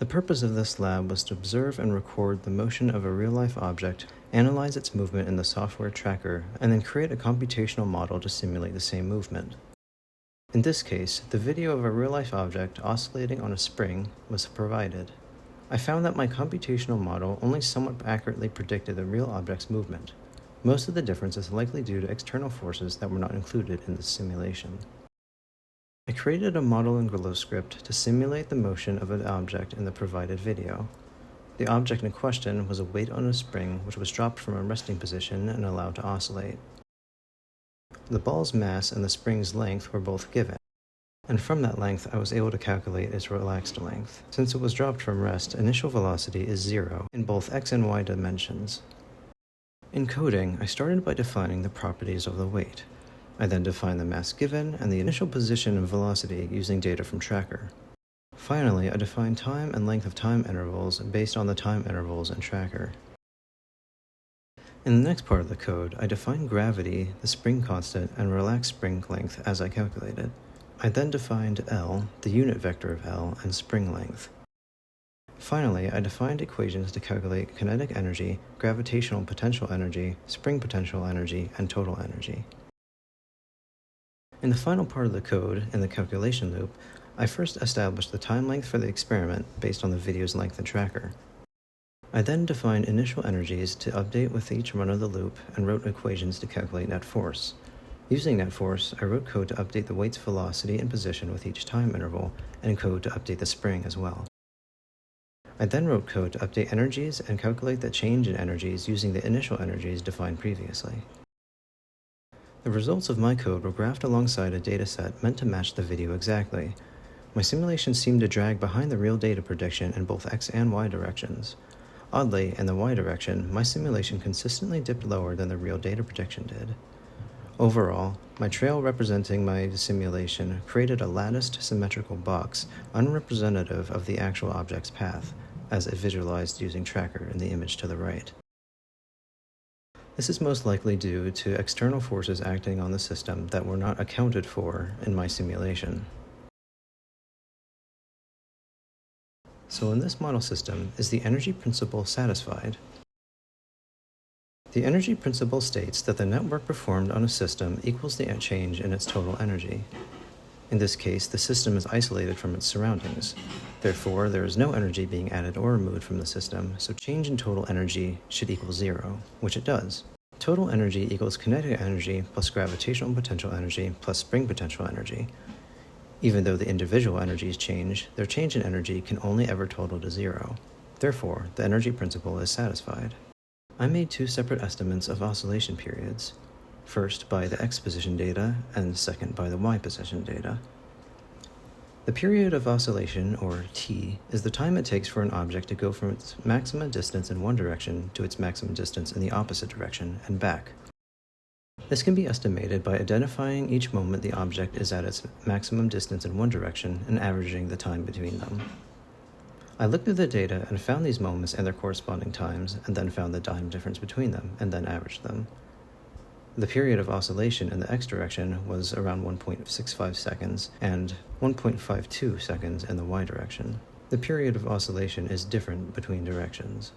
The purpose of this lab was to observe and record the motion of a real-life object, analyze its movement in the software tracker, and then create a computational model to simulate the same movement. In this case, the video of a real-life object oscillating on a spring was provided. I found that my computational model only somewhat accurately predicted the real object's movement. Most of the difference is likely due to external forces that were not included in the simulation. I created a model in GrowScript to simulate the motion of an object in the provided video. The object in question was a weight on a spring which was dropped from a resting position and allowed to oscillate. The ball's mass and the spring's length were both given, and from that length I was able to calculate its relaxed length. Since it was dropped from rest, initial velocity is 0 in both x and y dimensions. In coding, I started by defining the properties of the weight. I then defined the mass given and the initial position and velocity using data from tracker. Finally, I defined time and length of time intervals based on the time intervals in tracker. In the next part of the code, I defined gravity, the spring constant, and relaxed spring length as I calculated. I then defined L, the unit vector of L, and spring length. Finally, I defined equations to calculate kinetic energy, gravitational potential energy, spring potential energy, and total energy. In the final part of the code, in the calculation loop, I first established the time length for the experiment based on the video's length in tracker. I then defined initial energies to update with each run of the loop and wrote equations to calculate net force. Using net force, I wrote code to update the weight's velocity and position with each time interval, and code to update the spring as well. I then wrote code to update energies and calculate the change in energies using the initial energies defined previously. The results of my code were graphed alongside a dataset meant to match the video exactly. My simulation seemed to drag behind the real data prediction in both x and y directions. Oddly, in the y direction, my simulation consistently dipped lower than the real data prediction did. Overall, my trail representing my simulation created a latticed symmetrical box unrepresentative of the actual object's path, as it visualized using tracker in the image to the right. This is most likely due to external forces acting on the system that were not accounted for in my simulation. So in this model system, is the energy principle satisfied? The energy principle states that the net work performed on a system equals the change in its total energy. In this case, the system is isolated from its surroundings. Therefore, there is no energy being added or removed from the system, so change in total energy should equal 0, which it does. Total energy equals kinetic energy plus gravitational potential energy plus spring potential energy. Even though the individual energies change, their change in energy can only ever total to 0. Therefore, the energy principle is satisfied. I made two separate estimates of oscillation periods. First by the x position data, and second by the y position data. The period of oscillation, or t, is the time it takes for an object to go from its maximum distance in one direction to its maximum distance in the opposite direction and back. This can be estimated by identifying each moment the object is at its maximum distance in one direction and averaging the time between them. I looked through the data and found these moments and their corresponding times, and then found the time difference between them, and then averaged them. The period of oscillation in the x direction was around 1.65 seconds and 1.52 seconds in the y direction. The period of oscillation is different between directions.